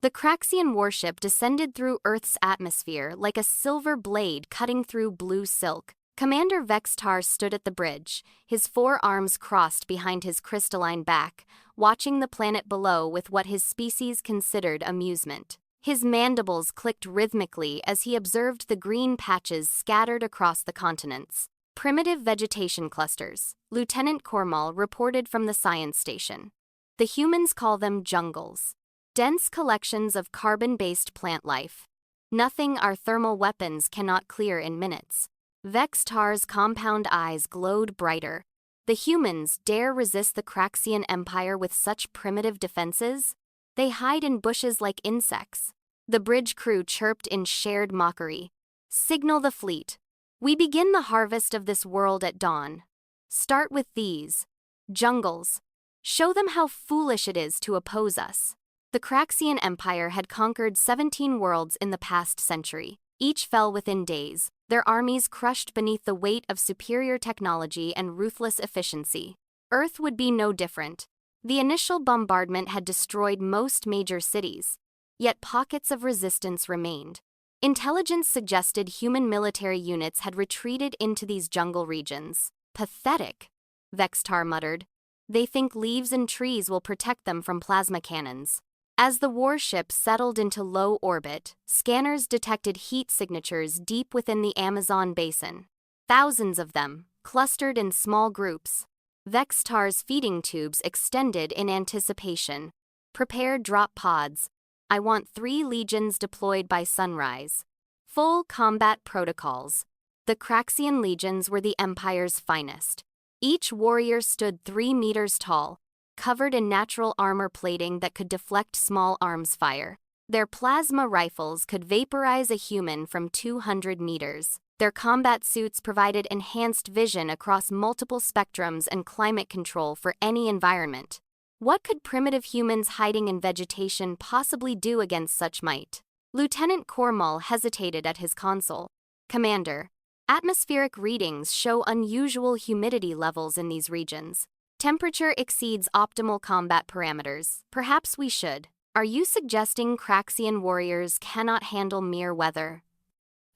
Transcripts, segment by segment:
The Craxian warship descended through Earth's atmosphere like a silver blade cutting through blue silk. Commander Vextar stood at the bridge, his forearms crossed behind his crystalline back, watching the planet below with what his species considered amusement. His mandibles clicked rhythmically as he observed the green patches scattered across the continents. Primitive vegetation clusters, Lieutenant Cormal reported from the science station. The humans call them jungles. Dense collections of carbon-based plant life. Nothing our thermal weapons cannot clear in minutes. Vextar's compound eyes glowed brighter. The humans dare resist the Craxian Empire with such primitive defenses? They hide in bushes like insects. The bridge crew chirped in shared mockery. Signal the fleet. We begin the harvest of this world at dawn. Start with these jungles. Show them how foolish it is to oppose us. The Craxian Empire had conquered 17 worlds in the past century. Each fell within days, their armies crushed beneath the weight of superior technology and ruthless efficiency. Earth would be no different. The initial bombardment had destroyed most major cities, yet pockets of resistance remained. Intelligence suggested human military units had retreated into these jungle regions. Pathetic, Vextar muttered. They think leaves and trees will protect them from plasma cannons. As the warship settled into low orbit, scanners detected heat signatures deep within the Amazon basin. Thousands of them, clustered in small groups. Vextar's feeding tubes extended in anticipation. Prepare drop pods. I want 3 legions deployed by sunrise. Full combat protocols. The Craxian legions were the Empire's finest. Each warrior stood 3 meters tall, covered in natural armor plating that could deflect small arms fire. Their plasma rifles could vaporize a human from 200 meters. Their combat suits provided enhanced vision across multiple spectrums and climate control for any environment. What could primitive humans hiding in vegetation possibly do against such might? Lieutenant Cormal hesitated at his console. Commander, atmospheric readings show unusual humidity levels in these regions. Temperature exceeds optimal combat parameters. Perhaps we should. Are you suggesting Craxian warriors cannot handle mere weather?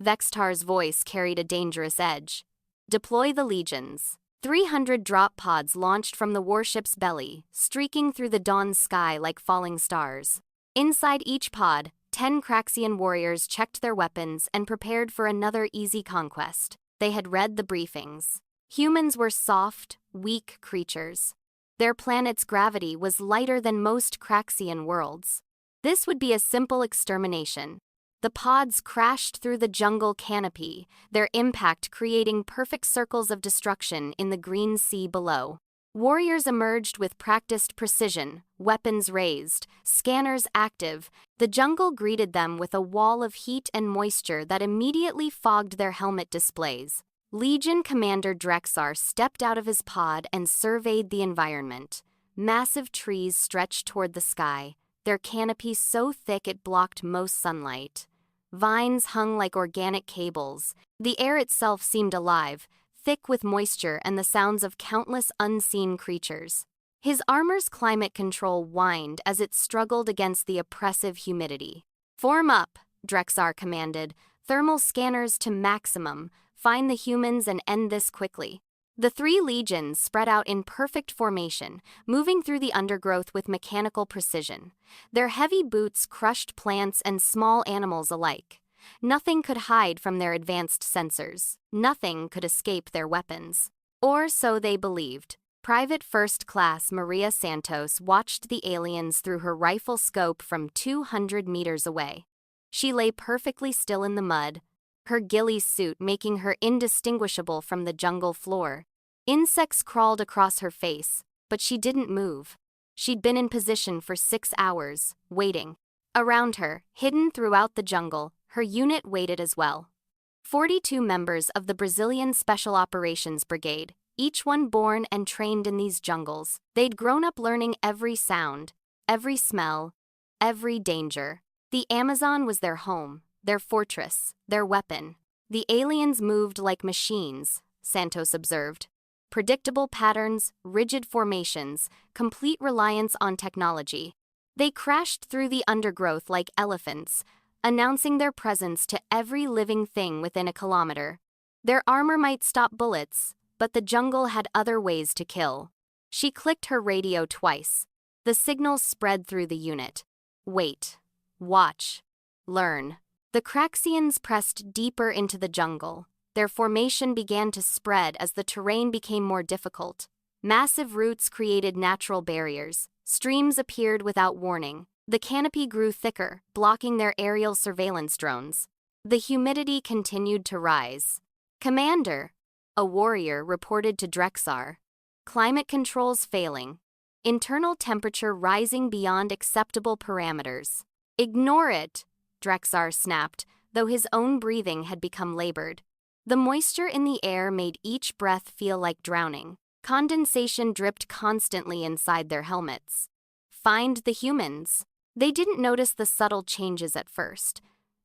Vextar's voice carried a dangerous edge. Deploy the legions. 300 drop pods launched from the warship's belly, streaking through the dawn sky like falling stars. Inside each pod, 10 Craxian warriors checked their weapons and prepared for another easy conquest. They had read the briefings. Humans were soft, weak creatures. Their planet's gravity was lighter than most Craxian worlds. This would be a simple extermination. The pods crashed through the jungle canopy, their impact creating perfect circles of destruction in the green sea below. Warriors emerged with practiced precision, weapons raised, scanners active. The jungle greeted them with a wall of heat and moisture that immediately fogged their helmet displays. Legion Commander Drexar stepped out of his pod and surveyed the environment. Massive trees stretched toward the sky, their canopy so thick it blocked most sunlight. Vines hung like organic cables. The air itself seemed alive, thick with moisture and the sounds of countless unseen creatures. His armor's climate control whined as it struggled against the oppressive humidity. Form up, Drexar commanded. Thermal scanners to maximum. Find the humans and end this quickly. The 3 legions spread out in perfect formation, moving through the undergrowth with mechanical precision. Their heavy boots crushed plants and small animals alike. Nothing could hide from their advanced sensors. Nothing could escape their weapons. Or so they believed. Private First Class Maria Santos watched the aliens through her rifle scope from 200 meters away. She lay perfectly still in the mud, her ghillie suit making her indistinguishable from the jungle floor. Insects crawled across her face, but she didn't move. She'd been in position for 6 hours, waiting. Around her, hidden throughout the jungle, her unit waited as well. 42 members of the Brazilian Special Operations Brigade, each one born and trained in these jungles. They'd grown up learning every sound, every smell, every danger. The Amazon was their home, their fortress, their weapon. The aliens moved like machines, Santos observed. Predictable patterns, rigid formations, complete reliance on technology. They crashed through the undergrowth like elephants, announcing their presence to every living thing within a kilometer. Their armor might stop bullets, but the jungle had other ways to kill. She clicked her radio twice. The signal spread through the unit. Wait. Watch. Learn. The Craxians pressed deeper into the jungle. Their formation began to spread as the terrain became more difficult. Massive roots created natural barriers. Streams appeared without warning. The canopy grew thicker, blocking their aerial surveillance drones. The humidity continued to rise. "Commander," a warrior reported to Drexar. "Climate controls failing. Internal temperature rising beyond acceptable parameters." "Ignore it," Drexar snapped, though his own breathing had become labored. The moisture in the air made each breath feel like drowning. Condensation dripped constantly inside their helmets. Find the humans. They didn't notice the subtle changes at first.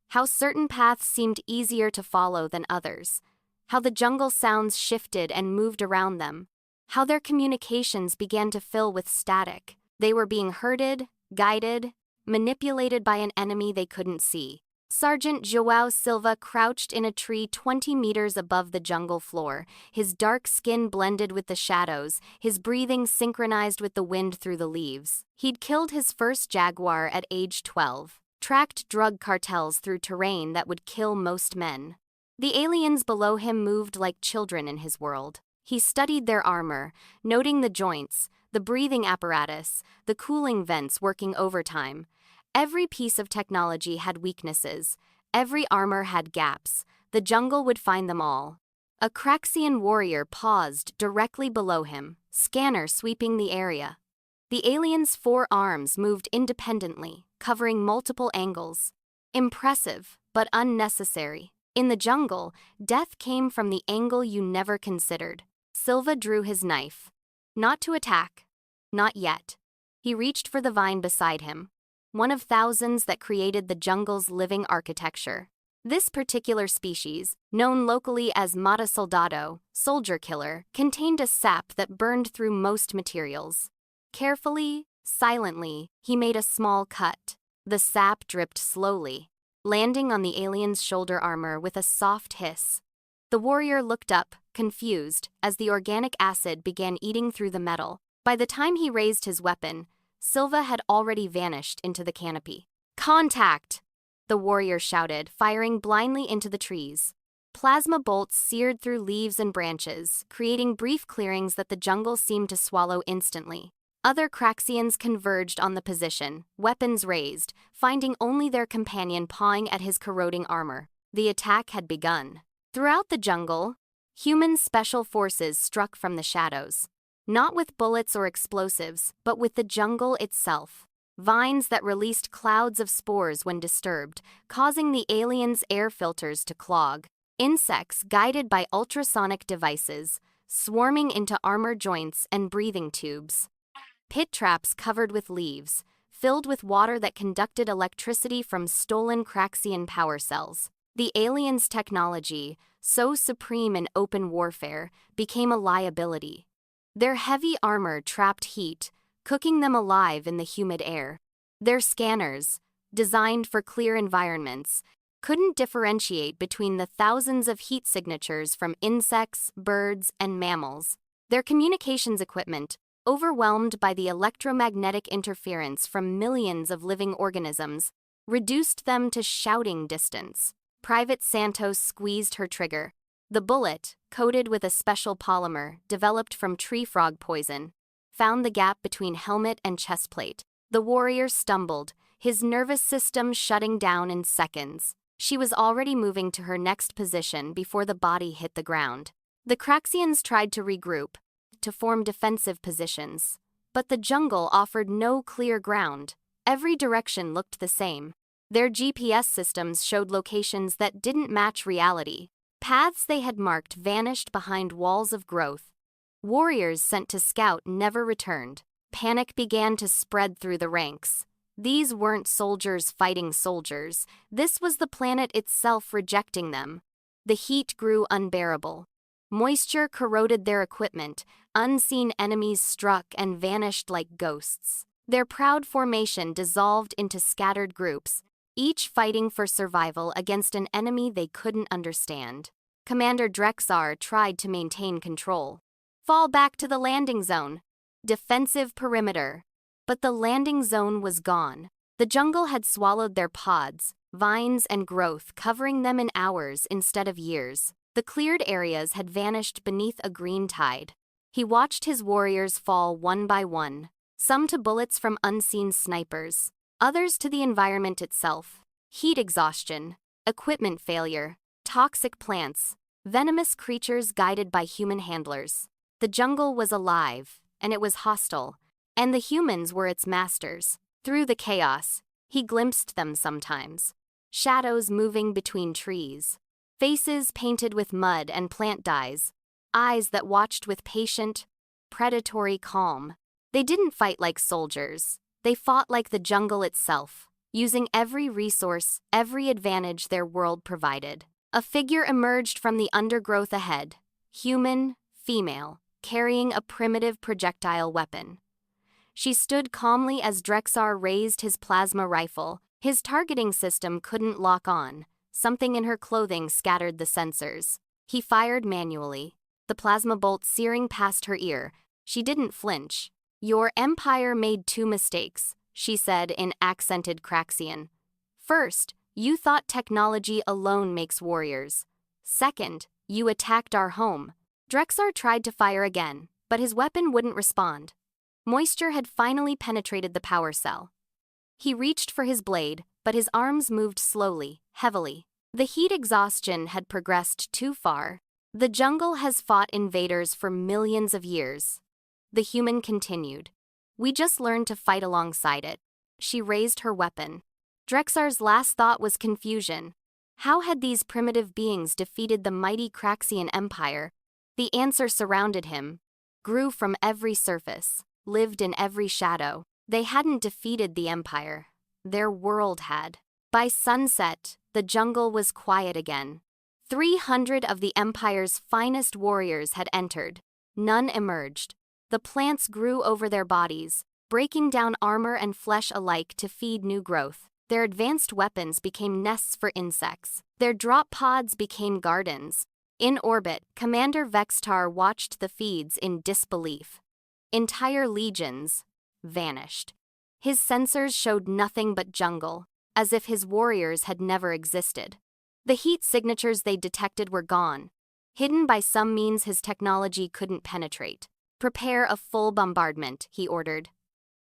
How certain paths seemed easier to follow than others. How the jungle sounds shifted and moved around them. How their communications began to fill with static. They were being herded, guided, manipulated by an enemy they couldn't see. Sergeant João Silva crouched in a tree 20 meters above the jungle floor, his dark skin blended with the shadows, his breathing synchronized with the wind through the leaves. He'd killed his first jaguar at age 12, tracked drug cartels through terrain that would kill most men. The aliens below him moved like children in his world. He studied their armor, noting the joints, the breathing apparatus, the cooling vents working overtime. Every piece of technology had weaknesses. Every armor had gaps. The jungle would find them all. A Craxian warrior paused directly below him, scanner sweeping the area. The alien's 4 arms moved independently, covering multiple angles. Impressive, but unnecessary. In the jungle, death came from the angle you never considered. Silva drew his knife. Not to attack. Not yet. He reached for the vine beside him. One of thousands that created the jungle's living architecture. This particular species, known locally as Mata Soldado, soldier killer, contained a sap that burned through most materials. Carefully, silently, he made a small cut. The sap dripped slowly, landing on the alien's shoulder armor with a soft hiss. The warrior looked up, confused, as the organic acid began eating through the metal. By the time he raised his weapon, Silva had already vanished into the canopy. "Contact!" the warrior shouted, firing blindly into the trees. Plasma bolts seared through leaves and branches, creating brief clearings that the jungle seemed to swallow instantly. Other Craxians converged on the position, weapons raised, finding only their companion pawing at his corroding armor. The attack had begun. Throughout the jungle, human special forces struck from the shadows. Not with bullets or explosives, but with the jungle itself. Vines that released clouds of spores when disturbed, causing the aliens' air filters to clog. Insects guided by ultrasonic devices, swarming into armor joints and breathing tubes. Pit traps covered with leaves, filled with water that conducted electricity from stolen Craxian power cells. The aliens' technology, so supreme in open warfare, became a liability. Their heavy armor trapped heat, cooking them alive in the humid air. Their scanners, designed for clear environments, couldn't differentiate between the thousands of heat signatures from insects, birds, and mammals. Their communications equipment, overwhelmed by the electromagnetic interference from millions of living organisms, reduced them to shouting distance. Private Santos squeezed her trigger. The bullet, coated with a special polymer developed from tree frog poison, found the gap between helmet and chestplate. The warrior stumbled, his nervous system shutting down in seconds. She was already moving to her next position before the body hit the ground. The Craxians tried to regroup, to form defensive positions. But the jungle offered no clear ground. Every direction looked the same. Their GPS systems showed locations that didn't match reality. Paths they had marked vanished behind walls of growth. Warriors sent to scout never returned. Panic began to spread through the ranks. These weren't soldiers fighting soldiers. This was the planet itself rejecting them. The heat grew unbearable. Moisture corroded their equipment. Unseen enemies struck and vanished like ghosts. Their proud formation dissolved into scattered groups, each fighting for survival against an enemy they couldn't understand. Commander Drexar tried to maintain control. Fall back to the landing zone. Defensive perimeter. But the landing zone was gone. The jungle had swallowed their pods, vines and growth, covering them in hours instead of years. The cleared areas had vanished beneath a green tide. He watched his warriors fall one by one, some to bullets from unseen snipers, others to the environment itself. Heat exhaustion, equipment failure, toxic plants, venomous creatures guided by human handlers. The jungle was alive, and it was hostile, and the humans were its masters. Through the chaos, he glimpsed them sometimes. Shadows moving between trees, faces painted with mud and plant dyes, eyes that watched with patient, predatory calm. They didn't fight like soldiers. They fought like the jungle itself, using every resource, every advantage their world provided. A figure emerged from the undergrowth ahead, human, female, carrying a primitive projectile weapon. She stood calmly as Drexar raised his plasma rifle. His targeting system couldn't lock on. Something in her clothing scattered the sensors. He fired manually, the plasma bolt searing past her ear. She didn't flinch. "Your empire made two mistakes," she said in accented Craxian. "First, you thought technology alone makes warriors. Second, you attacked our home." Drexar tried to fire again, but his weapon wouldn't respond. Moisture had finally penetrated the power cell. He reached for his blade, but his arms moved slowly, heavily. The heat exhaustion had progressed too far. The jungle has fought invaders for millions of years. The human continued. "We just learned to fight alongside it." She raised her weapon. Drexar's last thought was confusion. How had these primitive beings defeated the mighty Craxian Empire? The answer surrounded him, grew from every surface, lived in every shadow. They hadn't defeated the Empire. Their world had. By sunset, the jungle was quiet again. 300 of the Empire's finest warriors had entered. None emerged. The plants grew over their bodies, breaking down armor and flesh alike to feed new growth. Their advanced weapons became nests for insects. Their drop pods became gardens. In orbit, Commander Vextar watched the feeds in disbelief. Entire legions vanished. His sensors showed nothing but jungle, as if his warriors had never existed. The heat signatures they detected were gone, hidden by some means his technology couldn't penetrate. "Prepare a full bombardment," he ordered.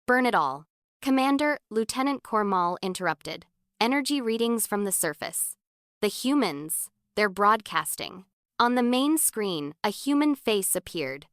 "Burn it all." "Commander," Lieutenant Cormal interrupted. "Energy readings from the surface. The humans, they're broadcasting." On the main screen, a human face appeared.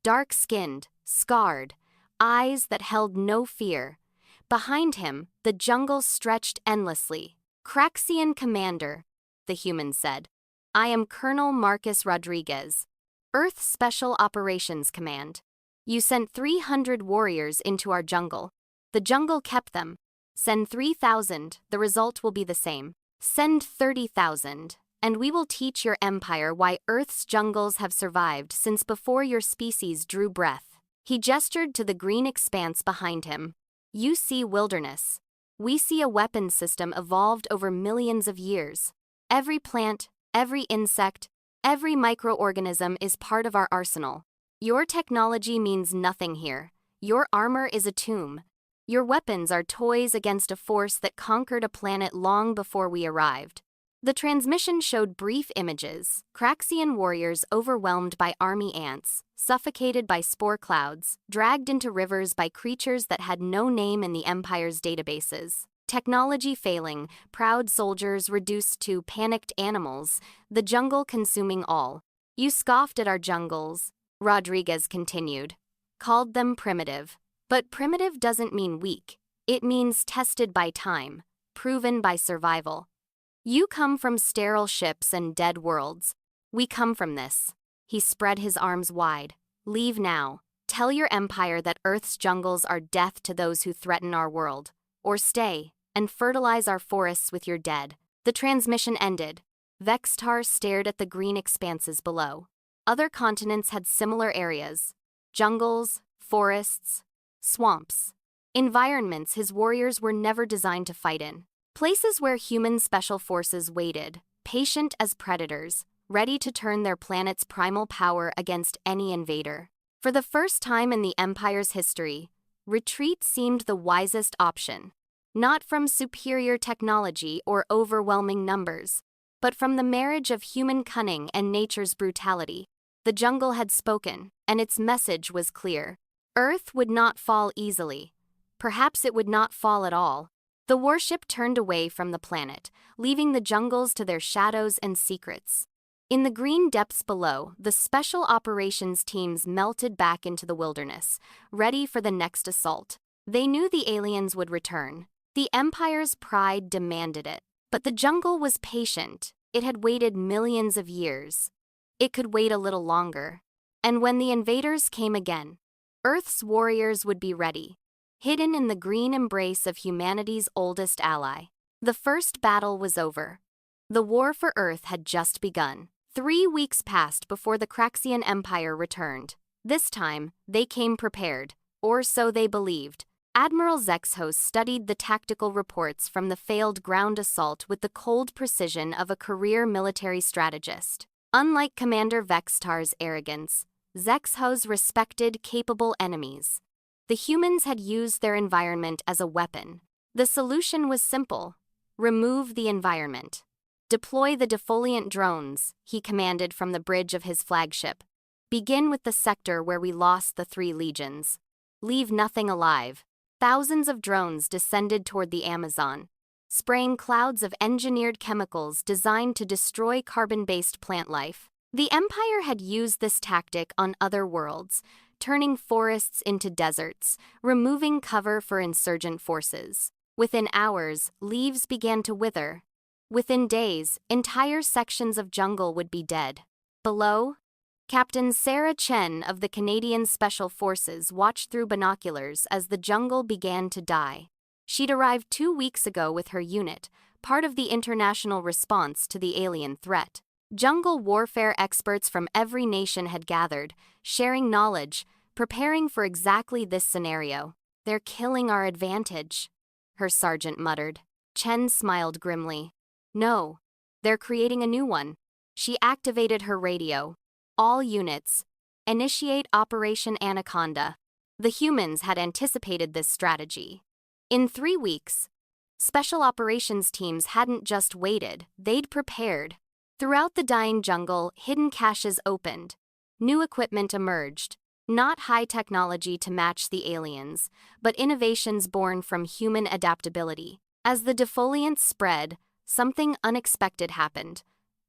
Dark-skinned, scarred, eyes that held no fear. Behind him, the jungle stretched endlessly. "Craxian Commander," the human said. "I am Colonel Marcus Rodriguez, Earth Special Operations Command. You sent 300 warriors into our jungle. The jungle kept them. Send 3,000, the result will be the same. Send 30,000, and we will teach your empire why Earth's jungles have survived since before your species drew breath." He gestured to the green expanse behind him. "You see wilderness. We see a weapons system evolved over millions of years. Every plant, every insect, every microorganism is part of our arsenal. Your technology means nothing here. Your armor is a tomb. Your weapons are toys against a force that conquered a planet long before we arrived." The transmission showed brief images: Craxian warriors overwhelmed by army ants, suffocated by spore clouds, dragged into rivers by creatures that had no name in the Empire's databases. Technology failing, proud soldiers reduced to panicked animals, the jungle consuming all. "You scoffed at our jungles," Rodriguez continued. "Called them primitive. But primitive doesn't mean weak. It means tested by time, proven by survival. You come from sterile ships and dead worlds. We come from this." He spread his arms wide. "Leave now. Tell your empire that Earth's jungles are death to those who threaten our world. Or stay, and fertilize our forests with your dead." The transmission ended. Vextar stared at the green expanses below. Other continents had similar areas: jungles, forests, swamps. Environments his warriors were never designed to fight in. Places where human special forces waited, patient as predators, ready to turn their planet's primal power against any invader. For the first time in the Empire's history, retreat seemed the wisest option. Not from superior technology or overwhelming numbers, but from the marriage of human cunning and nature's brutality. The jungle had spoken, and its message was clear. Earth would not fall easily. Perhaps it would not fall at all. The warship turned away from the planet, leaving the jungles to their shadows and secrets. In the green depths below, the special operations teams melted back into the wilderness, ready for the next assault. They knew the aliens would return. The Empire's pride demanded it. But the jungle was patient. It had waited millions of years. It could wait a little longer. And when the invaders came again, Earth's warriors would be ready, hidden in the green embrace of humanity's oldest ally. The first battle was over. The war for Earth had just begun. 3 weeks passed before the Craxian Empire returned. This time, they came prepared, or so they believed. Admiral Zexhos studied the tactical reports from the failed ground assault with the cold precision of a career military strategist. Unlike Commander Vextar's arrogance, Zexhos respected capable enemies. The humans had used their environment as a weapon. The solution was simple: remove the environment. Deploy the defoliant drones, he commanded from the bridge of his flagship. Begin with the sector where we lost the 3 legions. Leave nothing alive. Thousands of drones descended toward the Amazon, spraying clouds of engineered chemicals designed to destroy carbon-based plant life. The Empire had used this tactic on other worlds, turning forests into deserts, removing cover for insurgent forces. Within hours, leaves began to wither. Within days, entire sections of jungle would be dead. Below, Captain Sarah Chen of the Canadian Special Forces watched through binoculars as the jungle began to die. She'd arrived 2 weeks ago with her unit, part of the international response to the alien threat. Jungle warfare experts from every nation had gathered, sharing knowledge, preparing for exactly this scenario. "They're killing our advantage," her sergeant muttered. Chen smiled grimly. "No, they're creating a new one." She activated her radio. "All units, initiate Operation Anaconda." The humans had anticipated this strategy. In 3 weeks, special operations teams hadn't just waited, they'd prepared. Throughout the dying jungle, hidden caches opened. New equipment emerged. Not high technology to match the aliens, but innovations born from human adaptability. As the defoliants spread, something unexpected happened.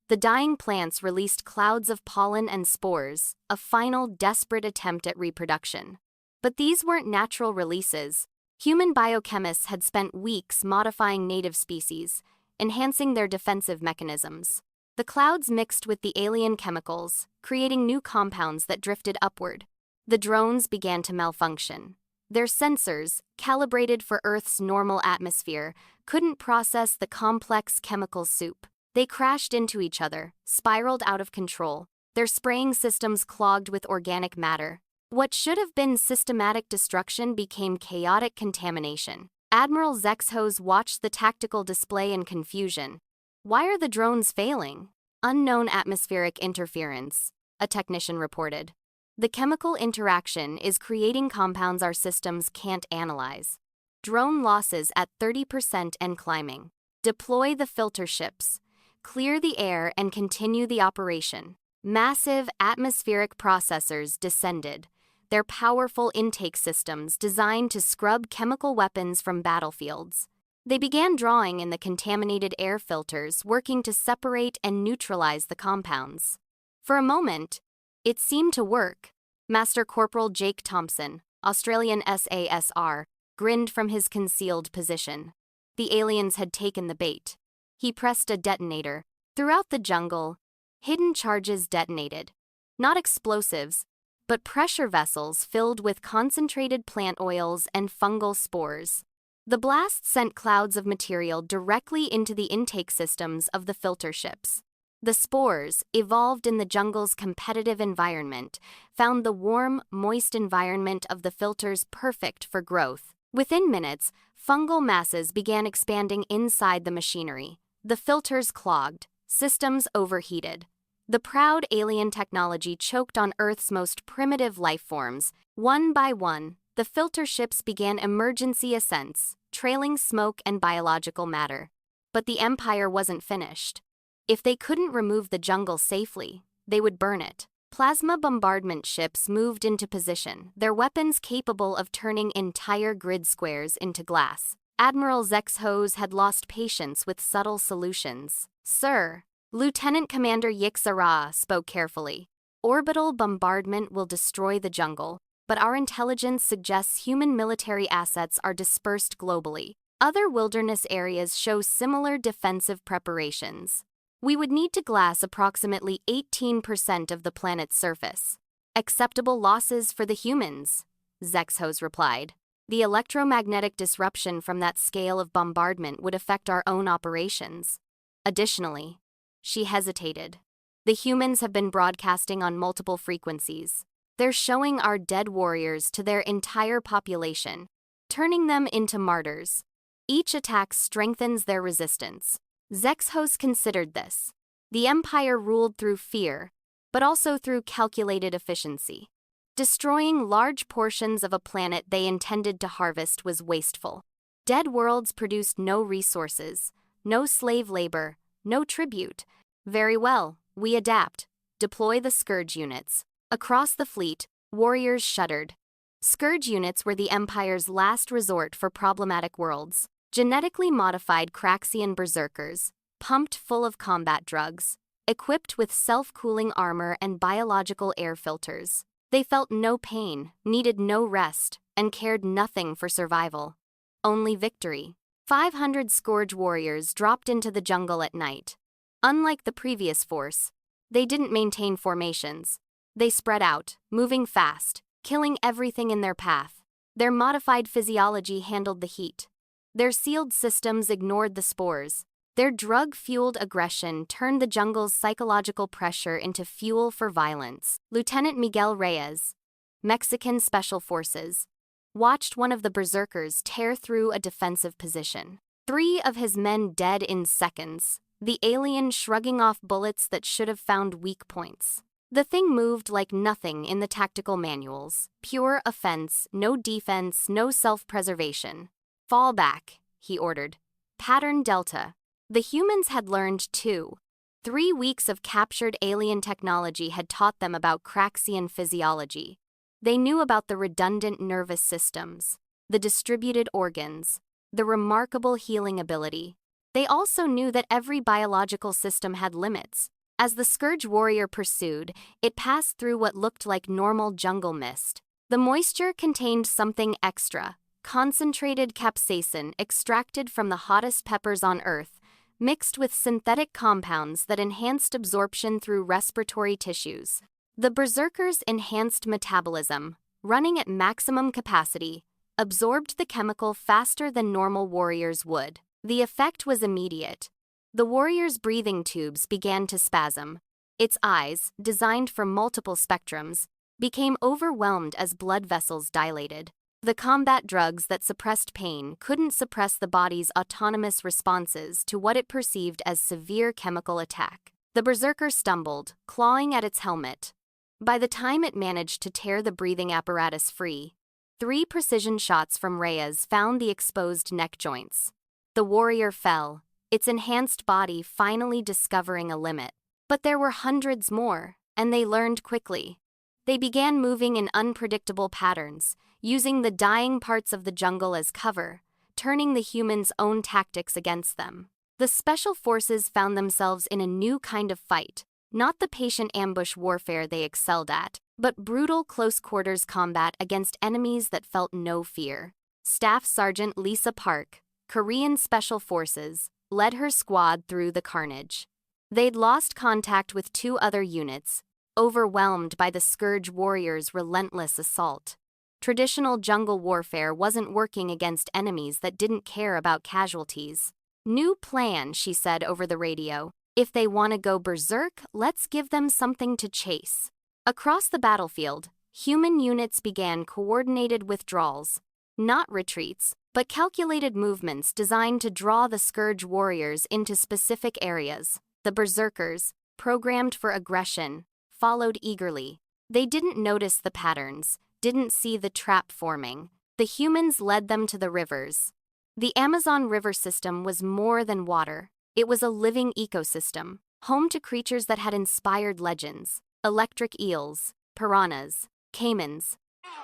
The dying plants released clouds of pollen and spores, a final desperate attempt at reproduction. But these weren't natural releases. Human biochemists had spent weeks modifying native species, enhancing their defensive mechanisms. The clouds mixed with the alien chemicals, creating new compounds that drifted upward. The drones began to malfunction. Their sensors, calibrated for Earth's normal atmosphere, couldn't process the complex chemical soup. They crashed into each other, spiraled out of control, their spraying systems clogged with organic matter. What should have been systematic destruction became chaotic contamination. Admiral Zexhos watched the tactical display in confusion. "Why are the drones failing?" "Unknown atmospheric interference," a technician reported. "The chemical interaction is creating compounds our systems can't analyze. Drone losses at 30% and climbing. Deploy the filter ships. Clear the air and continue the operation." Massive atmospheric processors descended, their powerful intake systems designed to scrub chemical weapons from battlefields. They began drawing in the contaminated air filters, working to separate and neutralize the compounds. For a moment, it seemed to work. Master Corporal Jake Thompson, Australian SASR, grinned from his concealed position. The aliens had taken the bait. He pressed a detonator. Throughout the jungle, hidden charges detonated. Not explosives, but pressure vessels filled with concentrated plant oils and fungal spores. The blast sent clouds of material directly into the intake systems of the filter ships. The spores, evolved in the jungle's competitive environment, found the warm, moist environment of the filters perfect for growth. Within minutes, fungal masses began expanding inside the machinery. The filters clogged, systems overheated. The proud alien technology choked on Earth's most primitive life forms. One by one, the filter ships began emergency ascents, trailing smoke and biological matter. But the Empire wasn't finished. If they couldn't remove the jungle safely, they would burn it. Plasma bombardment ships moved into position, their weapons capable of turning entire grid squares into glass. Admiral Zexhos had lost patience with subtle solutions. "Sir," Lieutenant Commander Yixara spoke carefully, "orbital bombardment will destroy the jungle, but our intelligence suggests human military assets are dispersed globally. Other wilderness areas show similar defensive preparations. We would need to glass approximately 18% of the planet's surface. Acceptable losses for the humans," Zexhos replied. "The electromagnetic disruption from that scale of bombardment would affect our own operations. Additionally," she hesitated, "the humans have been broadcasting on multiple frequencies. They're showing our dead warriors to their entire population, turning them into martyrs. Each attack strengthens their resistance." Zexhos considered this. The Empire ruled through fear, but also through calculated efficiency. Destroying large portions of a planet they intended to harvest was wasteful. Dead worlds produced no resources, no slave labor, no tribute. "Very well, we adapt. Deploy the Scourge units." Across the fleet, warriors shuddered. Scourge units were the Empire's last resort for problematic worlds. Genetically modified Craxian berserkers, pumped full of combat drugs, equipped with self-cooling armor and biological air filters. They felt no pain, needed no rest, and cared nothing for survival. Only victory. 500 Scourge warriors dropped into the jungle at night. Unlike the previous force, they didn't maintain formations. They spread out, moving fast, killing everything in their path. Their modified physiology handled the heat. Their sealed systems ignored the spores. Their drug-fueled aggression turned the jungle's psychological pressure into fuel for violence. Lieutenant Miguel Reyes, Mexican Special Forces, watched one of the berserkers tear through a defensive position. 3 of his men dead in seconds, the alien shrugging off bullets that should have found weak points. The thing moved like nothing in the tactical manuals. Pure offense, no defense, no self-preservation. "Fall back," he ordered. "Pattern Delta." The humans had learned too. 3 weeks of captured alien technology had taught them about Craxian physiology. They knew about the redundant nervous systems, the distributed organs, the remarkable healing ability. They also knew that every biological system had limits. As the Scourge warrior pursued, it passed through what looked like normal jungle mist. The moisture contained something extra. Concentrated capsaicin extracted from the hottest peppers on Earth, mixed with synthetic compounds that enhanced absorption through respiratory tissues. The berserkers' enhanced metabolism, running at maximum capacity, absorbed the chemical faster than normal warriors would. The effect was immediate. The warrior's breathing tubes began to spasm. Its eyes, designed for multiple spectrums, became overwhelmed as blood vessels dilated. The combat drugs that suppressed pain couldn't suppress the body's autonomous responses to what it perceived as severe chemical attack. The berserker stumbled, clawing at its helmet. By the time it managed to tear the breathing apparatus free, 3 precision shots from Reyes found the exposed neck joints. The warrior fell, its enhanced body finally discovering a limit. But there were hundreds more, and they learned quickly. They began moving in unpredictable patterns, using the dying parts of the jungle as cover, turning the humans' own tactics against them. The special forces found themselves in a new kind of fight, not the patient ambush warfare they excelled at, but brutal close-quarters combat against enemies that felt no fear. Staff Sergeant Lisa Park, Korean Special Forces, led her squad through the carnage. They'd lost contact with 2 other units, overwhelmed by the Scourge warriors' relentless assault. Traditional jungle warfare wasn't working against enemies that didn't care about casualties. "New plan," she said over the radio. "If they want to go berserk, let's give them something to chase." Across the battlefield, human units began coordinated withdrawals. Not retreats, but calculated movements designed to draw the Scourge warriors into specific areas. The Berserkers, programmed for aggression, followed eagerly. They didn't notice the patterns, didn't see the trap forming. The humans led them to the rivers. The Amazon River system was more than water. It was a living ecosystem, home to creatures that had inspired legends: electric eels, piranhas, caimans,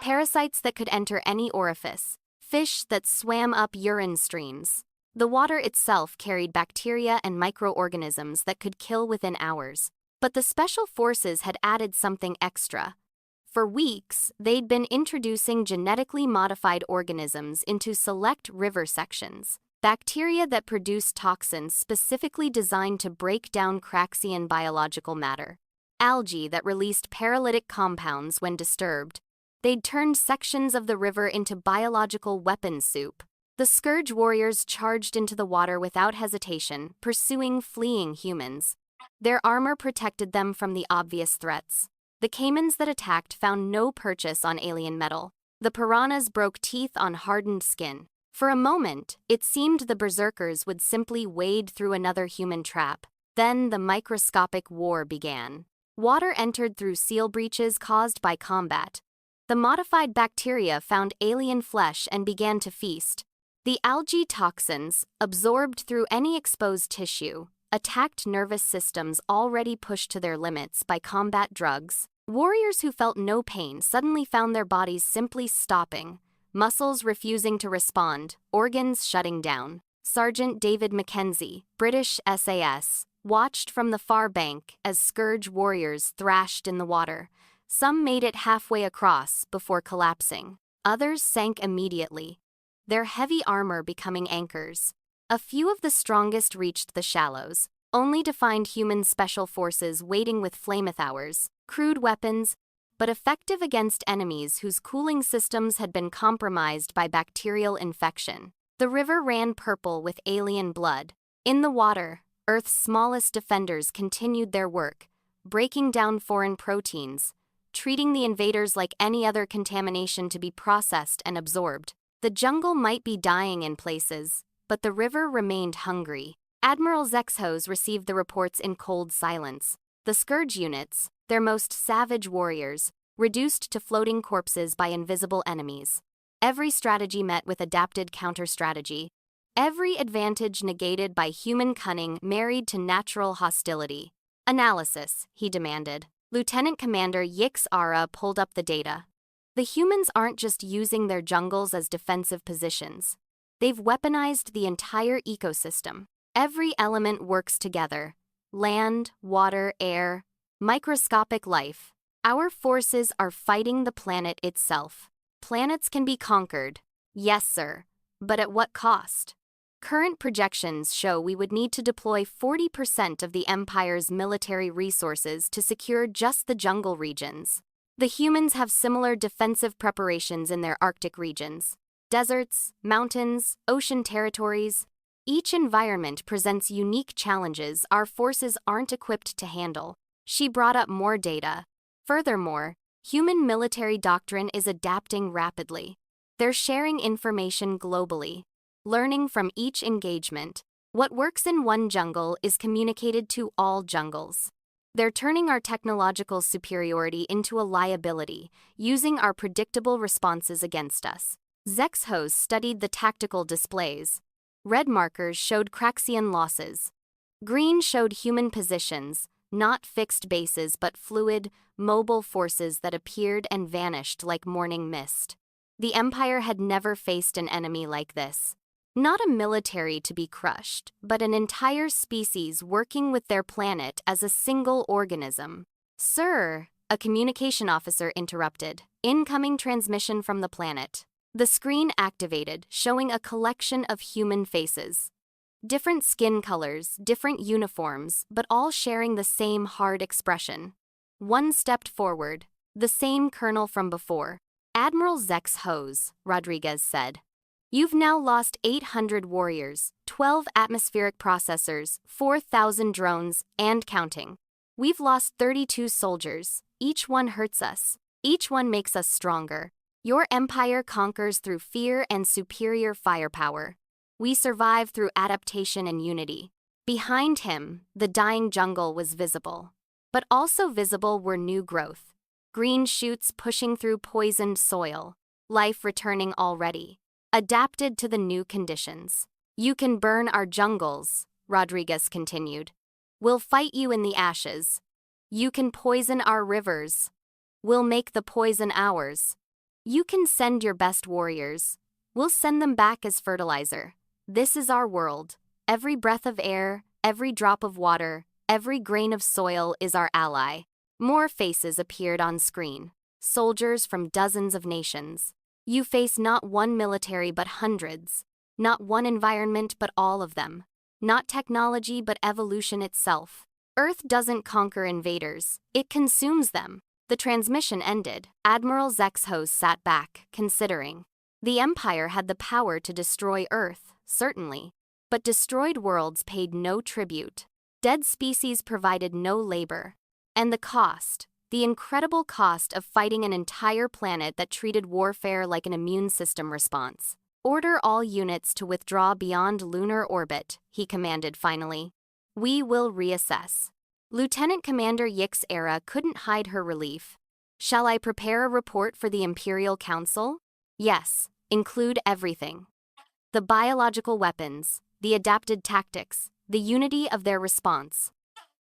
parasites that could enter any orifice, fish that swam up urine streams. The water itself carried bacteria and microorganisms that could kill within hours. But the special forces had added something extra. For weeks, they'd been introducing genetically modified organisms into select river sections. Bacteria that produced toxins specifically designed to break down Craxian biological matter. Algae that released paralytic compounds when disturbed. They'd turned sections of the river into biological weapon soup. The Scourge warriors charged into the water without hesitation, pursuing fleeing humans. Their armor protected them from the obvious threats. The caimans that attacked found no purchase on alien metal. The piranhas broke teeth on hardened skin. For a moment, it seemed the berserkers would simply wade through another human trap. Then the microscopic war began. Water entered through seal breaches caused by combat. The modified bacteria found alien flesh and began to feast. The algae toxins, absorbed through any exposed tissue, attacked nervous systems already pushed to their limits by combat drugs. Warriors who felt no pain suddenly found their bodies simply stopping, muscles refusing to respond, organs shutting down. Sergeant David Mackenzie, British SAS, watched from the far bank as Scourge warriors thrashed in the water. Some made it halfway across before collapsing. Others sank immediately, their heavy armor becoming anchors. A few of the strongest reached the shallows, only to find human special forces waiting with flamethrowers, crude weapons, but effective against enemies whose cooling systems had been compromised by bacterial infection. The river ran purple with alien blood. In the water, Earth's smallest defenders continued their work, breaking down foreign proteins, treating the invaders like any other contamination to be processed and absorbed. The jungle might be dying in places, but the river remained hungry. Admiral Zexhos received the reports in cold silence. The Scourge units, their most savage warriors, reduced to floating corpses by invisible enemies. Every strategy met with adapted counter-strategy. Every advantage negated by human cunning married to natural hostility. Analysis, he demanded. Lieutenant Commander Yix Ara pulled up the data. The humans aren't just using their jungles as defensive positions. They've weaponized the entire ecosystem. Every element works together. Land, water, air, microscopic life. Our forces are fighting the planet itself. Planets can be conquered. Yes, sir. But at what cost? Current projections show we would need to deploy 40% of the Empire's military resources to secure just the jungle regions. The humans have similar defensive preparations in their Arctic regions. Deserts, mountains, ocean territories. Each environment presents unique challenges our forces aren't equipped to handle. She brought up more data. Furthermore, human military doctrine is adapting rapidly. They're sharing information globally, learning from each engagement. What works in one jungle is communicated to all jungles. They're turning our technological superiority into a liability, using our predictable responses against us. Zexhos studied the tactical displays. Red markers showed Craxian losses. Green showed human positions, not fixed bases but fluid, mobile forces that appeared and vanished like morning mist. The Empire had never faced an enemy like this. Not a military to be crushed, but an entire species working with their planet as a single organism. Sir, a communication officer interrupted. Incoming transmission from the planet. The screen activated, showing a collection of human faces. Different skin colors, different uniforms, but all sharing the same hard expression. One stepped forward, the same colonel from before. Admiral Zexhos, Rodriguez said. You've now lost 800 warriors, 12 atmospheric processors, 4,000 drones, and counting. We've lost 32 soldiers. Each one hurts us. Each one makes us stronger. Your empire conquers through fear and superior firepower. We survive through adaptation and unity. Behind him, the dying jungle was visible. But also visible were new growth. Green shoots pushing through poisoned soil. Life returning already. Adapted to the new conditions. You can burn our jungles, Rodriguez continued. We'll fight you in the ashes. You can poison our rivers. We'll make the poison ours. You can send your best warriors. We'll send them back as fertilizer. This is our world. Every breath of air, every drop of water, every grain of soil is our ally. More faces appeared on screen. Soldiers from dozens of nations. You face not one military but hundreds. Not one environment but all of them. Not technology but evolution itself. Earth doesn't conquer invaders, it consumes them. The transmission ended. Admiral Zexhos sat back, considering. The Empire had the power to destroy Earth, certainly. But destroyed worlds paid no tribute. Dead species provided no labor. And the cost, the incredible cost of fighting an entire planet that treated warfare like an immune system response. Order all units to withdraw beyond lunar orbit, he commanded finally. We will reassess. Lieutenant Commander Yix Era couldn't hide her relief. Shall I prepare a report for the Imperial Council? Yes, include everything. The biological weapons, the adapted tactics, the unity of their response.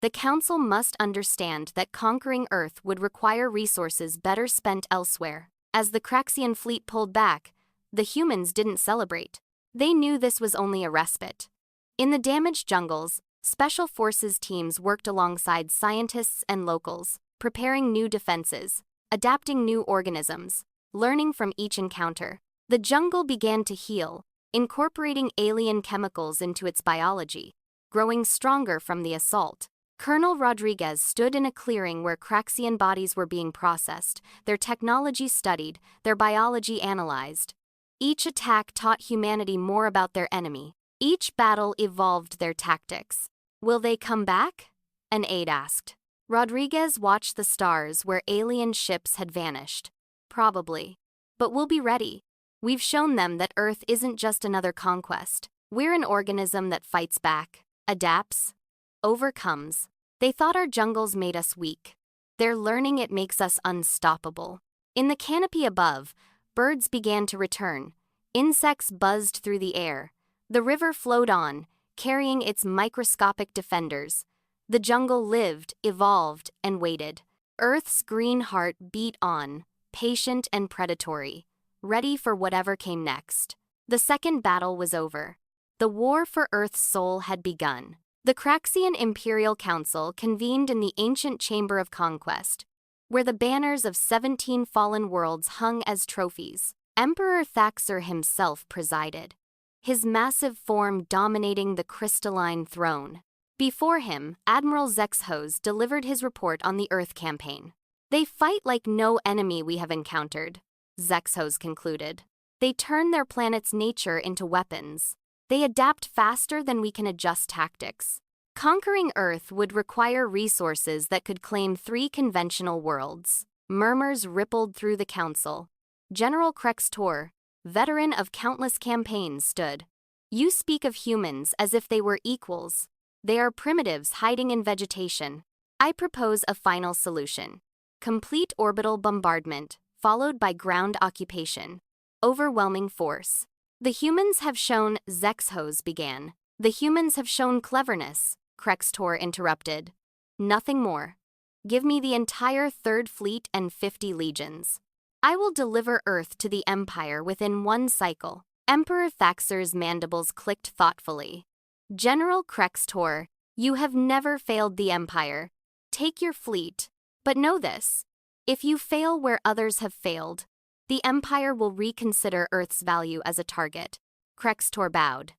The Council must understand that conquering Earth would require resources better spent elsewhere. As the Craxian fleet pulled back, the humans didn't celebrate. They knew this was only a respite. In the damaged jungles, Special Forces teams worked alongside scientists and locals, preparing new defenses, adapting new organisms, learning from each encounter. The jungle began to heal, incorporating alien chemicals into its biology, growing stronger from the assault. Colonel Rodriguez stood in a clearing where Craxian bodies were being processed, their technology studied, their biology analyzed. Each attack taught humanity more about their enemy. Each battle evolved their tactics. Will they come back? An aide asked. Rodriguez watched the stars where alien ships had vanished. Probably. But we'll be ready. We've shown them that Earth isn't just another conquest. We're an organism that fights back, adapts, overcomes. They thought our jungles made us weak. They're learning it makes us unstoppable. In the canopy above, birds began to return. Insects buzzed through the air. The river flowed on, carrying its microscopic defenders. The jungle lived, evolved, and waited. Earth's green heart beat on, patient and predatory, ready for whatever came next. The second battle was over. The war for Earth's soul had begun. The Craxian Imperial Council convened in the ancient Chamber of Conquest, where the banners of 17 fallen worlds hung as trophies. Emperor Thaxer himself presided, his massive form dominating the crystalline throne. Before him, Admiral Zexhos delivered his report on the Earth campaign. They fight like no enemy we have encountered, Zexhos concluded. They turn their planet's nature into weapons. They adapt faster than we can adjust tactics. Conquering Earth would require resources that could claim 3 conventional worlds. Murmurs rippled through the council. General Krextor, veteran of countless campaigns, stood. You speak of humans as if they were equals. They are primitives hiding in vegetation. I propose a final solution. Complete orbital bombardment, followed by ground occupation. Overwhelming force. The humans have shown, Zexhos began. The humans have shown cleverness, Krextor interrupted. Nothing more. Give me the entire Third Fleet and 50 legions. I will deliver Earth to the Empire within 1 cycle. Emperor Thaxer's mandibles clicked thoughtfully. General Krextor, you have never failed the Empire. Take your fleet. But know this. If you fail where others have failed, the Empire will reconsider Earth's value as a target. Krextor bowed.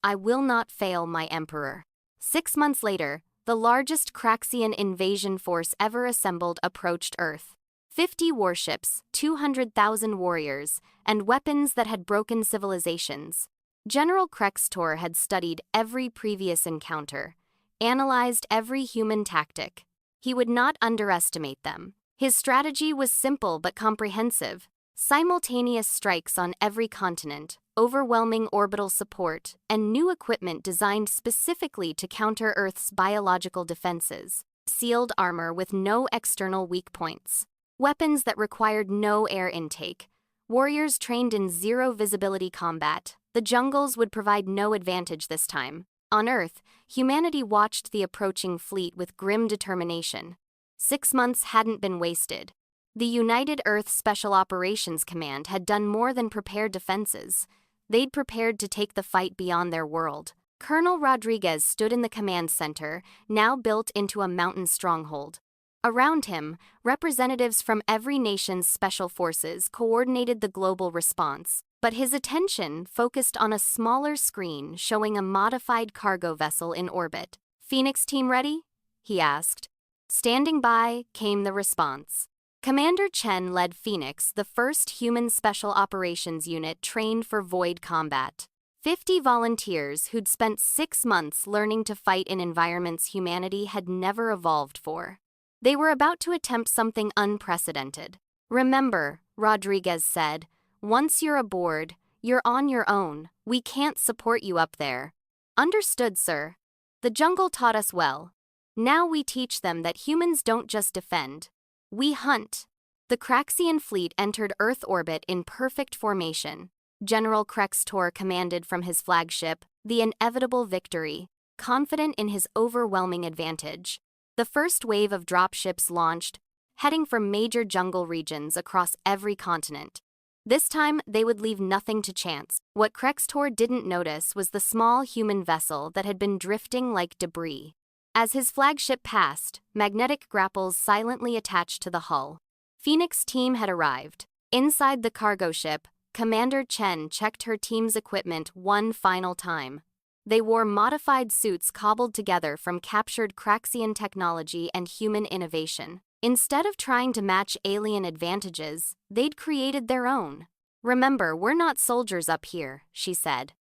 I will not fail, my Emperor. 6 months later, the largest Craxian invasion force ever assembled approached Earth. 50 warships, 200,000 warriors, and weapons that had broken civilizations. General Krextor had studied every previous encounter, analyzed every human tactic. He would not underestimate them. His strategy was simple but comprehensive. Simultaneous strikes on every continent, overwhelming orbital support, and new equipment designed specifically to counter Earth's biological defenses. Sealed armor with no external weak points. Weapons that required no air intake. Warriors trained in zero-visibility combat. The jungles would provide no advantage this time. On Earth, humanity watched the approaching fleet with grim determination. 6 months hadn't been wasted. The United Earth Special Operations Command had done more than prepare defenses. They'd prepared to take the fight beyond their world. Colonel Rodriguez stood in the command center, now built into a mountain stronghold. Around him, representatives from every nation's special forces coordinated the global response, but his attention focused on a smaller screen showing a modified cargo vessel in orbit. "Phoenix team ready?" he asked. Standing by came the response. Commander Chen led Phoenix, the first human special operations unit trained for void combat. 50 volunteers who'd spent 6 months learning to fight in environments humanity had never evolved for. They were about to attempt something unprecedented. "Remember," Rodriguez said, "once you're aboard, you're on your own. We can't support you up there." "Understood, sir. The jungle taught us well. Now we teach them that humans don't just defend. We hunt." The Craxian fleet entered Earth orbit in perfect formation. General Krextor commanded from his flagship, the Inevitable Victory, confident in his overwhelming advantage. The first wave of dropships launched, heading for major jungle regions across every continent. This time, they would leave nothing to chance. What Krextor didn't notice was the small human vessel that had been drifting like debris. As his flagship passed, magnetic grapples silently attached to the hull. Phoenix team had arrived. Inside the cargo ship, Commander Chen checked her team's equipment one final time. They wore modified suits cobbled together from captured Craxian technology and human innovation. Instead of trying to match alien advantages, they'd created their own. "Remember, we're not soldiers up here," she said.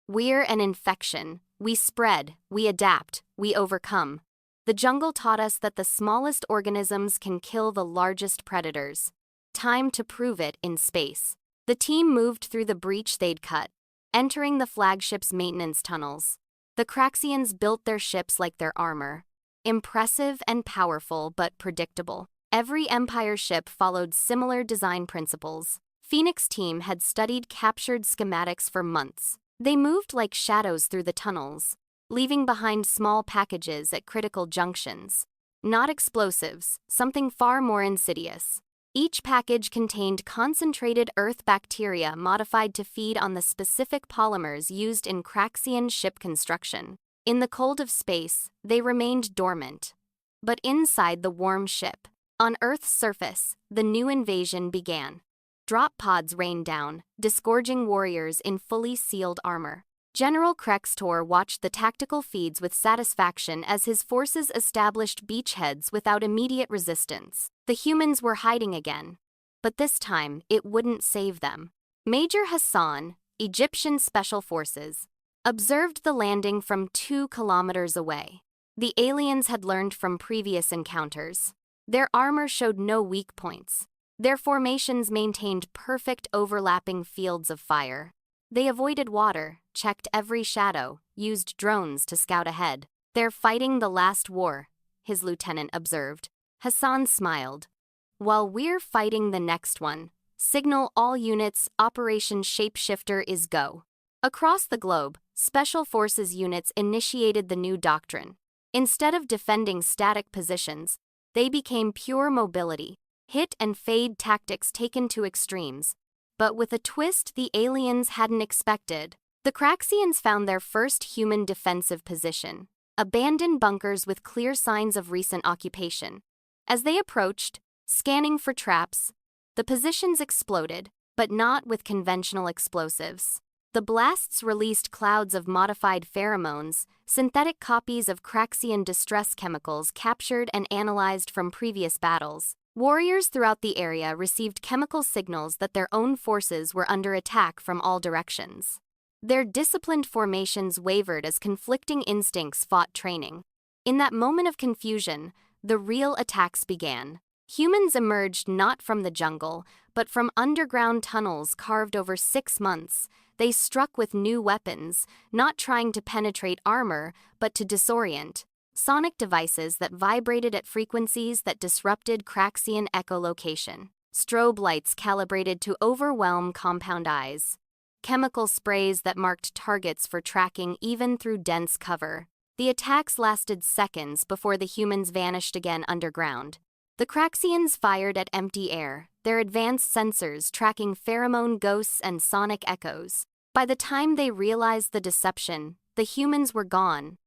"We're an infection. We spread, we adapt, we overcome." The jungle taught us that the smallest organisms can kill the largest predators. Time to prove it in space. The team moved through the breach they'd cut, entering the flagship's maintenance tunnels. The Craxians built their ships like their armor. Impressive and powerful, but predictable. Every Empire ship followed similar design principles. Phoenix team had studied captured schematics for months. They moved like shadows through the tunnels, leaving behind small packages at critical junctions. Not explosives, something far more insidious. Each package contained concentrated Earth bacteria modified to feed on the specific polymers used in Craxian ship construction. In the cold of space, they remained dormant. But inside the warm ship, on Earth's surface, the new invasion began. Drop pods rained down, disgorging warriors in fully sealed armor. General Krextor watched the tactical feeds with satisfaction as his forces established beachheads without immediate resistance. The humans were hiding again, but this time it wouldn't save them. Major Hassan, Egyptian Special Forces, observed the landing from 2 kilometers away. The aliens had learned from previous encounters. Their armor showed no weak points. Their formations maintained perfect overlapping fields of fire. They avoided water, checked every shadow, used drones to scout ahead. "They're fighting the last war," his lieutenant observed. Hassan smiled. "While we're fighting the next one, signal all units, Operation Shapeshifter is go." Across the globe, Special Forces units initiated the new doctrine. Instead of defending static positions, they became pure mobility, hit and fade tactics taken to extremes. But with a twist the aliens hadn't expected. The Craxians found their first human defensive position, abandoned bunkers with clear signs of recent occupation. As they approached, scanning for traps, the positions exploded, but not with conventional explosives. The blasts released clouds of modified pheromones, synthetic copies of Craxian distress chemicals captured and analyzed from previous battles. Warriors throughout the area received chemical signals that their own forces were under attack from all directions. Their disciplined formations wavered as conflicting instincts fought training. In that moment of confusion, the real attacks began. Humans emerged not from the jungle, but from underground tunnels carved over 6 months. They struck with new weapons, not trying to penetrate armor, but to disorient. Sonic devices that vibrated at frequencies that disrupted Craxian echolocation. Strobe lights calibrated to overwhelm compound eyes. Chemical sprays that marked targets for tracking even through dense cover. The attacks lasted seconds before the humans vanished again underground. The Craxians fired at empty air, their advanced sensors tracking pheromone ghosts and sonic echoes. By the time they realized the deception, the humans were gone,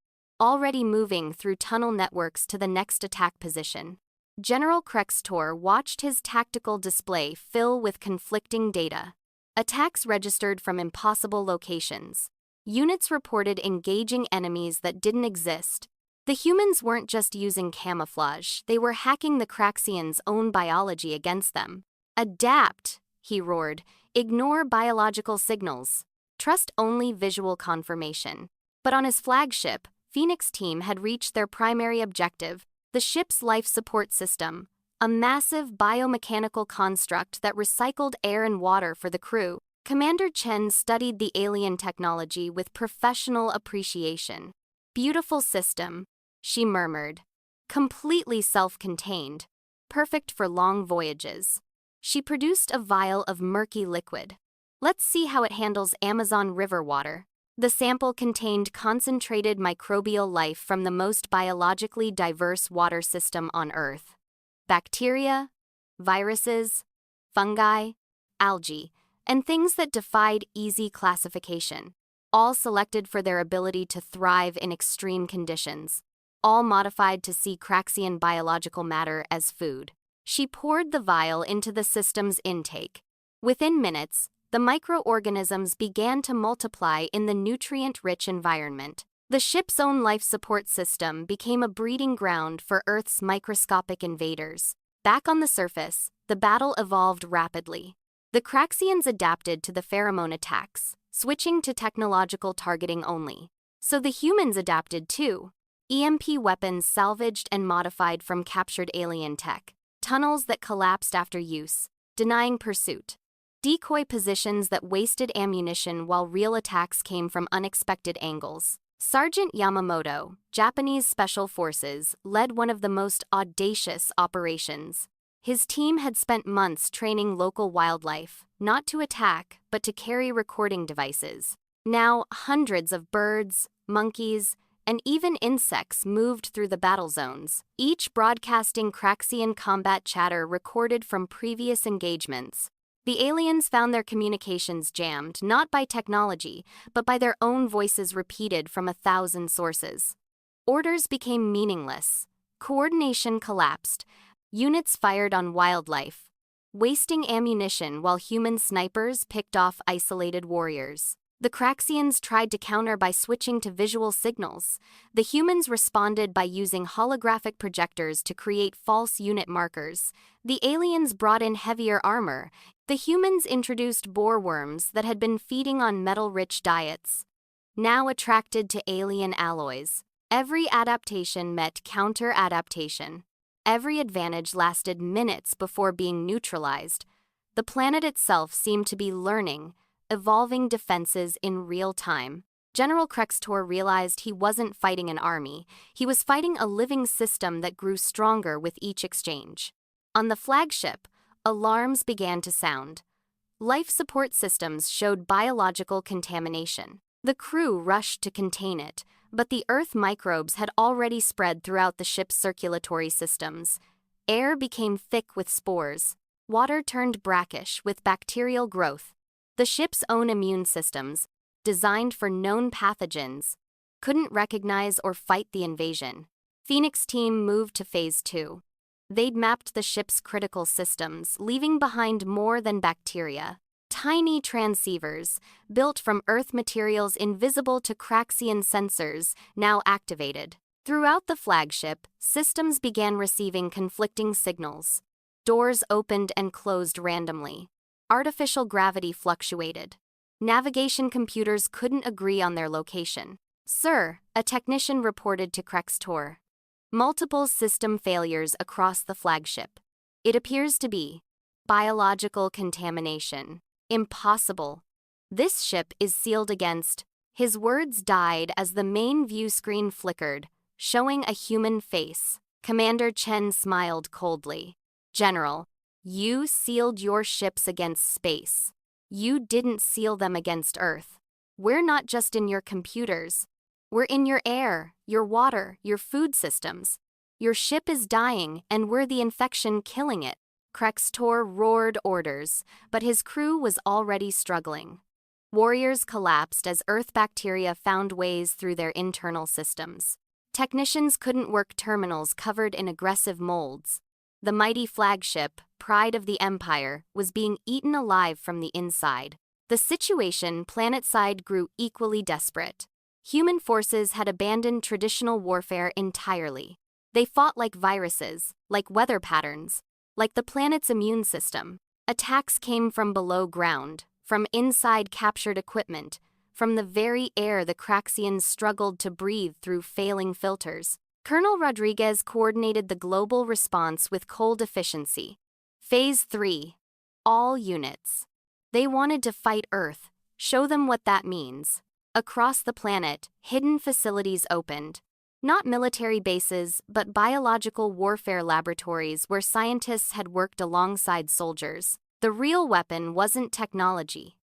already moving through tunnel networks to the next attack position. General Krextor watched his tactical display fill with conflicting data. Attacks registered from impossible locations. Units reported engaging enemies that didn't exist. The humans weren't just using camouflage, they were hacking the Craxians' own biology against them. "Adapt," he roared. "Ignore biological signals. Trust only visual confirmation." But on his flagship, Phoenix Team had reached their primary objective, the ship's life support system, a massive biomechanical construct that recycled air and water for the crew. Commander Chen studied the alien technology with professional appreciation. "Beautiful system," she murmured. "Completely self-contained. Perfect for long voyages." She produced a vial of murky liquid. "Let's see how it handles Amazon River water." The sample contained concentrated microbial life from the most biologically diverse water system on Earth. Bacteria, viruses, fungi, algae, and things that defied easy classification, all selected for their ability to thrive in extreme conditions, all modified to see Craxian biological matter as food. She poured the vial into the system's intake. Within minutes, the microorganisms began to multiply in the nutrient-rich environment. The ship's own life support system became a breeding ground for Earth's microscopic invaders. Back on the surface, the battle evolved rapidly. The Craxians adapted to the pheromone attacks, switching to technological targeting only. So the humans adapted too. EMP weapons salvaged and modified from captured alien tech. Tunnels that collapsed after use, denying pursuit. Decoy positions that wasted ammunition while real attacks came from unexpected angles. Sergeant Yamamoto, Japanese Special Forces, led one of the most audacious operations. His team had spent months training local wildlife, not to attack, but to carry recording devices. Now, hundreds of birds, monkeys, and even insects moved through the battle zones, each broadcasting Craxian combat chatter recorded from previous engagements. The aliens found their communications jammed not by technology, but by their own voices repeated from 1,000 sources. Orders became meaningless. Coordination collapsed. Units fired on wildlife, wasting ammunition while human snipers picked off isolated warriors. The Craxians tried to counter by switching to visual signals. The humans responded by using holographic projectors to create false unit markers. The aliens brought in heavier armor. The humans introduced boreworms that had been feeding on metal-rich diets, now attracted to alien alloys. Every adaptation met counter-adaptation. Every advantage lasted minutes before being neutralized. The planet itself seemed to be learning, evolving defenses in real time. General Krextor realized he wasn't fighting an army, he was fighting a living system that grew stronger with each exchange. On the flagship, alarms began to sound. Life support systems showed biological contamination. The crew rushed to contain it, but the Earth microbes had already spread throughout the ship's circulatory systems. Air became thick with spores. Water turned brackish with bacterial growth. The ship's own immune systems, designed for known pathogens, couldn't recognize or fight the invasion. Phoenix Team moved to Phase 2. They'd mapped the ship's critical systems, leaving behind more than bacteria. Tiny transceivers, built from Earth materials invisible to Craxian sensors, now activated. Throughout the flagship, systems began receiving conflicting signals. Doors opened and closed randomly. Artificial gravity fluctuated. Navigation computers couldn't agree on their location. "Sir," a technician reported to Krextor. Multiple system failures across the flagship. It appears to be biological contamination. Impossible. This ship is sealed against. His words died as the main view screen flickered, showing a human face. Commander Chen smiled coldly. General, you sealed your ships against space. You didn't seal them against Earth. We're not just in your computers. We're in your air, your water, your food systems. Your ship is dying, and we're the infection killing it. Krextor roared orders, but his crew was already struggling. Warriors collapsed as Earth bacteria found ways through their internal systems. Technicians couldn't work terminals covered in aggressive molds. The mighty flagship, pride of the Empire, was being eaten alive from the inside. The situation planetside grew equally desperate. Human forces had abandoned traditional warfare entirely. They fought like viruses, like weather patterns, like the planet's immune system. Attacks came from below ground, from inside captured equipment, from the very air the Craxians struggled to breathe through failing filters. Colonel Rodriguez coordinated the global response with cold efficiency. Phase 3. All units. They wanted to fight Earth, show them what that means. Across the planet, hidden facilities opened. Not military bases, but biological warfare laboratories where scientists had worked alongside soldiers. The real weapon wasn't technology.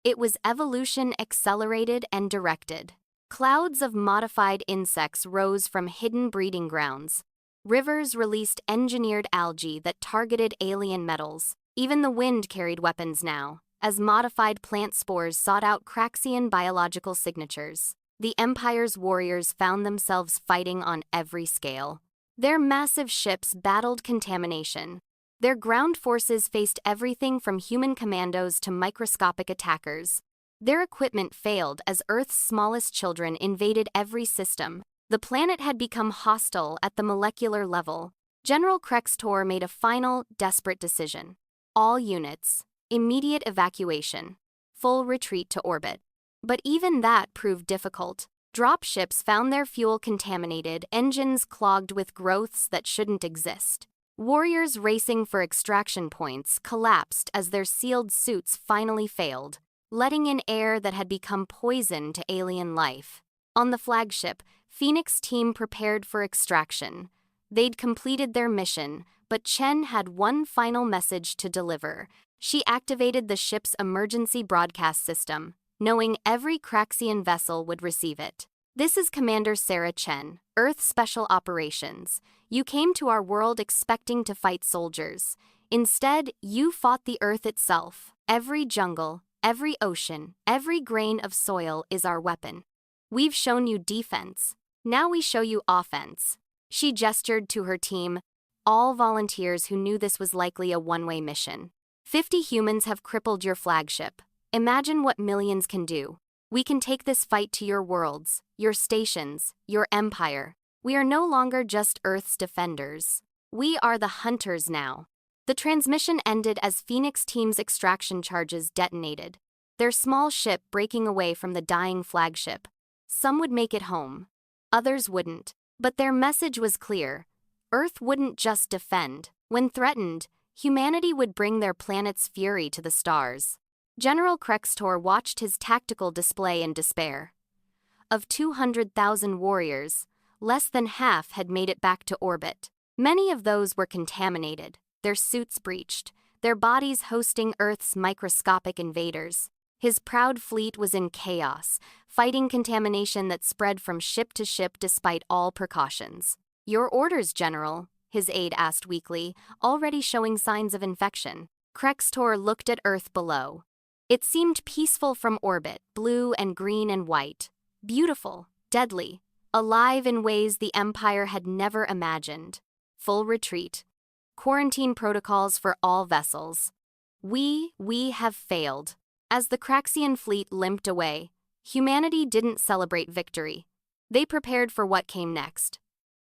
It was evolution accelerated and directed. Clouds of modified insects rose from hidden breeding grounds. Rivers released engineered algae that targeted alien metals. Even the wind carried weapons now, as modified plant spores sought out Craxian biological signatures. The Empire's warriors found themselves fighting on every scale. Their massive ships battled contamination. Their ground forces faced everything from human commandos to microscopic attackers. Their equipment failed as Earth's smallest children invaded every system. The planet had become hostile at the molecular level. General Krextor made a final, desperate decision. All units, immediate evacuation, full retreat to orbit. But even that proved difficult. Dropships found their fuel contaminated, engines clogged with growths that shouldn't exist. Warriors racing for extraction points collapsed as their sealed suits finally failed, letting in air that had become poison to alien life. On the flagship, Phoenix team prepared for extraction. They'd completed their mission, but Chen had one final message to deliver. She activated the ship's emergency broadcast system, knowing every Craxian vessel would receive it. This is Commander Sarah Chen, Earth Special Operations. You came to our world expecting to fight soldiers. Instead, you fought the Earth itself. Every jungle, every ocean, every grain of soil is our weapon. We've shown you defense. Now we show you offense. She gestured to her team, all volunteers who knew this was likely a one-way mission. 50 humans have crippled your flagship. Imagine what millions can do. We can take this fight to your worlds, your stations, your empire. We are no longer just Earth's defenders. We are the hunters now. The transmission ended as Phoenix team's extraction charges detonated, their small ship breaking away from the dying flagship. Some would make it home. Others wouldn't. But their message was clear. Earth wouldn't just defend. When threatened, humanity would bring their planet's fury to the stars. General Krextor watched his tactical display in despair. Of 200,000 warriors, less than half had made it back to orbit. Many of those were contaminated, their suits breached, their bodies hosting Earth's microscopic invaders. His proud fleet was in chaos, fighting contamination that spread from ship to ship despite all precautions. Your orders, General, his aide asked weakly, already showing signs of infection. Krextor looked at Earth below. It seemed peaceful from orbit, blue and green and white. Beautiful, deadly, alive in ways the Empire had never imagined. Full retreat. Quarantine protocols for all vessels. We have failed. As the Craxian fleet limped away, humanity didn't celebrate victory. They prepared for what came next.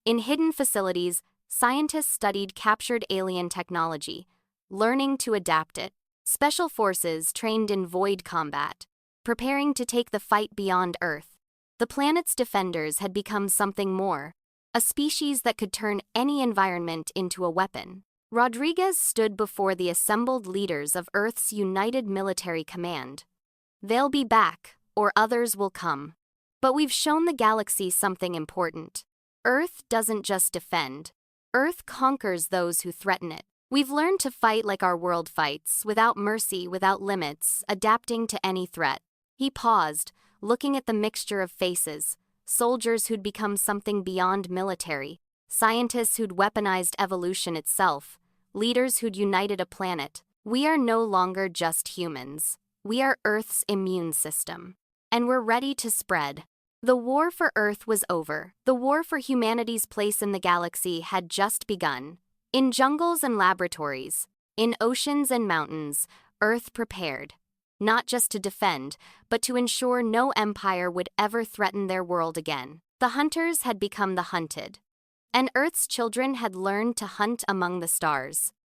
In hidden facilities, scientists studied captured alien technology, learning to adapt it. Special forces trained in void combat, preparing to take the fight beyond Earth. The planet's defenders had become something more, a species that could turn any environment into a weapon. Rodriguez stood before the assembled leaders of Earth's United Military Command. They'll be back, or others will come. But we've shown the galaxy something important. Earth doesn't just defend. Earth conquers those who threaten it. We've learned to fight like our world fights, without mercy, without limits, adapting to any threat. He paused, looking at the mixture of faces, soldiers who'd become something beyond military, scientists who'd weaponized evolution itself, leaders who'd united a planet. We are no longer just humans. We are Earth's immune system. And we're ready to spread. The war for Earth was over. The war for humanity's place in the galaxy had just begun. In jungles and laboratories, in oceans and mountains, Earth prepared. Not just to defend, but to ensure no empire would ever threaten their world again. The hunters had become the hunted. And Earth's children had learned to hunt among the stars.